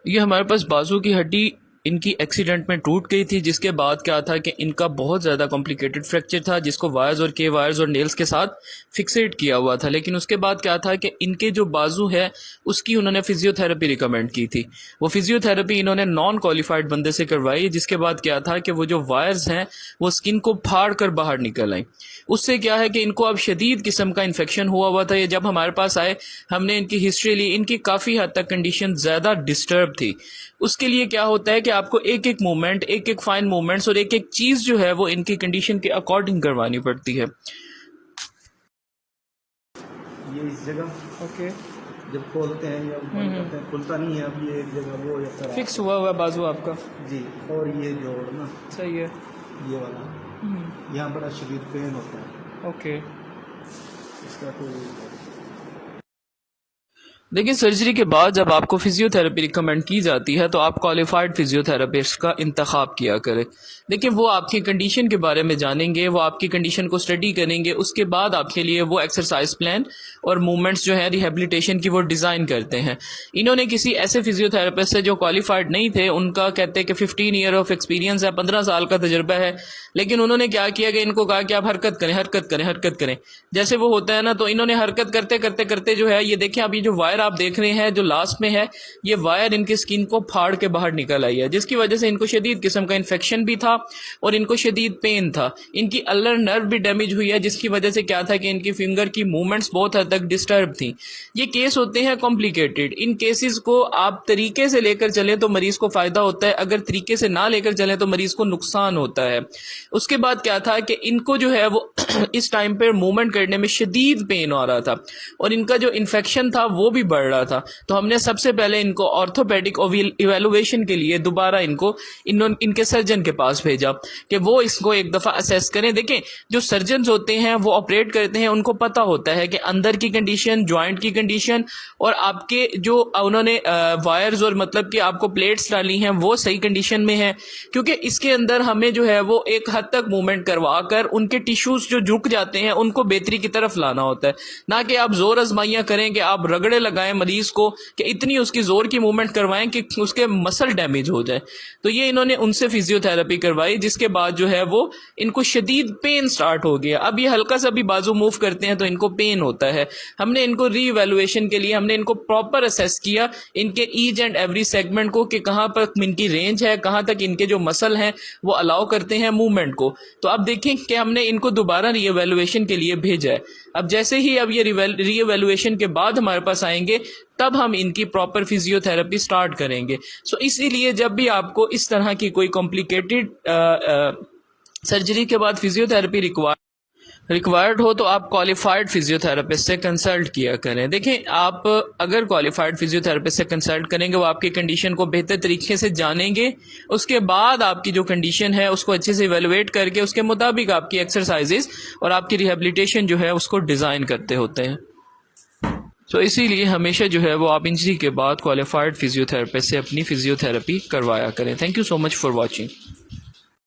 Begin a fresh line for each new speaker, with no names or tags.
ये हमारे पास बाजू की हड्डी इनकी एक्सीडेंट में टूट गई थी, जिसके बाद क्या था कि इनका बहुत ज़्यादा कॉम्प्लिकेटेड फ्रैक्चर था, जिसको वायर्स और के वायर्स और नेल्स के साथ फिक्सेट किया हुआ था। लेकिन उसके बाद क्या था कि इनके जो बाजू है उसकी उन्होंने फिजियोथेरेपी रिकमेंड की थी। वो फिजियोथेरेपी इन्होंने नॉन क्वालिफाइड बंदे से करवाई, जिसके बाद क्या था कि वो जो वायर्स हैं वो स्किन को फाड़ कर बाहर निकल आई। उससे क्या है कि इनको अब शदीद किस्म का इन्फेक्शन हुआ था। ये जब हमारे पास आए, हमने इनकी हिस्ट्री ली, इनकी काफ़ी हद तक कंडीशन ज़्यादा डिस्टर्ब थी। उसके लिए क्या होता है कि आपको एक एक मूवमेंट, एक एक फाइन मूवमेंट्स और एक एक चीज़ जो है वो इनकी कंडीशन के अकॉर्डिंग करवानी पड़ती है।
ये इस जगह
ओके,
जब खोलते हैं या बंद करते हैं खुलता नहीं है। अब ये एक जगह वो या
फिक्स हुआ हुआ बाजू आपका।
जी। और ये जोड़ना
सही है।
ये वाला यहाँ बड़ा शदीद पेन होता है।
ओके,
इसका कोई
देखिए सर्जरी के बाद जब आपको फिजियोथेरेपी रिकमेंड की जाती है तो आप क्वालिफाइड फिजियोथेरेपिस्ट का इंतखाब किया करें। देखिए वो आपकी कंडीशन के बारे में जानेंगे, वो आपकी कंडीशन को स्टडी करेंगे, उसके बाद आपके लिए वो एक्सरसाइज प्लान और मूवमेंट्स जो है रिहेबिलिटेशन की वो डिज़ाइन करते हैं। इन्होंने किसी ऐसे फिजियोथेरेपिस्ट से जो क्वालिफाइड नहीं थे, उनका कहते हैं कि 15 ईयर ऑफ एक्सपीरियंस है, 15 साल का तजुर्बा है, लेकिन उन्होंने क्या किया कि इनको कहा कि आप हरकत करें हरकत करें हरकत करें, जैसे वो होता है ना। तो इन्होंने हरकत करते करते करते जो है ये देखें, अब ये जो वायर आप देख रहे हैं जो लास्ट में है, ये वायर इनकी स्किन को फाड़ के बाहर निकल आई है, जिसकी वजह से इनको शदीद किस्म का इन्फेक्शन भी था और इनको शदीद पेन था। इनकी अल्लर नर्व भी डैमेज हुई है, जिसकी वजह से क्या था कि इनकी फिंगर की मूवमेंट्स बहुत हद तक डिस्टर्ब थी। ये केस होते हैं कॉम्प्लिकेटेड। इन केसेस को आप तरीके से लेकर चलें तो मरीज को फायदा होता है, अगर तरीके से ना लेकर चलें तो मरीज को नुकसान होता है। उसके बाद क्या था कि इनको जो है वो इस टाइम पर मूवमेंट करने में शदीद पेन आ रहा था और इनका जो इन्फेक्शन था वो भी बढ़ रहा था। तो हमने सबसे पहले इनको ऑर्थोपेडिक इवेलुएशन के लिए दोबारा इनके सर्जन के पास भेजा कि वो इसको एक दफ़ा असेस करें। देखें जो सर्जन होते हैं वो ऑपरेट करते हैं, उनको पता होता है कि अंदर की कंडीशन, जॉइंट की कंडीशन और आपके जो उन्होंने वायर्स और मतलब कि आपको प्लेट्स डाली हैं वो सही कंडीशन में है, क्योंकि इसके अंदर हमें जो है वो एक हद तक मूवमेंट करवा कर उनके टिश्यूज जो झुक जाते हैं उनको बेहतरी की तरफ लाना होता है, ना कि आप जोर आजमाइयां करें कि आप रगड़े लगाएं मरीज को कि इतनी उसकी जोर की मूवमेंट करवाएं कि उसके मसल डैमेज हो जाए। तो ये इन्होंने उनसे फिजियोथेरेपी करवाई, जिसके बाद जो है वो इनको शदीद पेन स्टार्ट हो गया। अब ये हल्का सा भी बाजू मूव करते हैं तो इनको पेन होता है। हमने इनको रीवैल्यूएशन के लिए हमने इनको प्रॉपर असेस किया इनके ईच एंड एवरी सेगमेंट को कि कहाँ पर इनकी रेंज है, कहाँ तक इनके जो मसल हैं वो अलाउ करते हैं मूवमेंट को। तो अब देखें कि हमने इनको दोबारा रीवैल्यूएशन के लिए भेजा है। अब जैसे ही अब ये रीवैल्यूएशन के बाद हमारे पास आएंगे तब हम इनकी प्रॉपर फिजियोथेरेपी स्टार्ट करेंगे। सो इसीलिए जब भी आपको इस तरह की कोई कॉम्प्लिकेटेड सर्जरी के बाद फिजियोथेरेपी रिक्वायर्ड हो तो आप क्वालिफाइड फिजियोथेरेपिस्ट से कंसल्ट किया करें। देखें आप अगर क्वालिफाइड फिजियोथेरेपिस्ट से कंसल्ट करेंगे, वो आपकी कंडीशन को बेहतर तरीके से जानेंगे, उसके बाद आपकी जो कंडीशन है उसको अच्छे से इवेलुएट करके उसके मुताबिक आपकी एक्सरसाइजेज और आपकी रिहेबिलिटेशन जो है उसको डिज़ाइन करते होते हैं। तो इसीलिए हमेशा जो है वो आप इंजरी के बाद क्वालिफाइड फिजियोथेरेपिस्ट से अपनी फिजियोथेरेपी करवाया करें। Thank you so much for watching.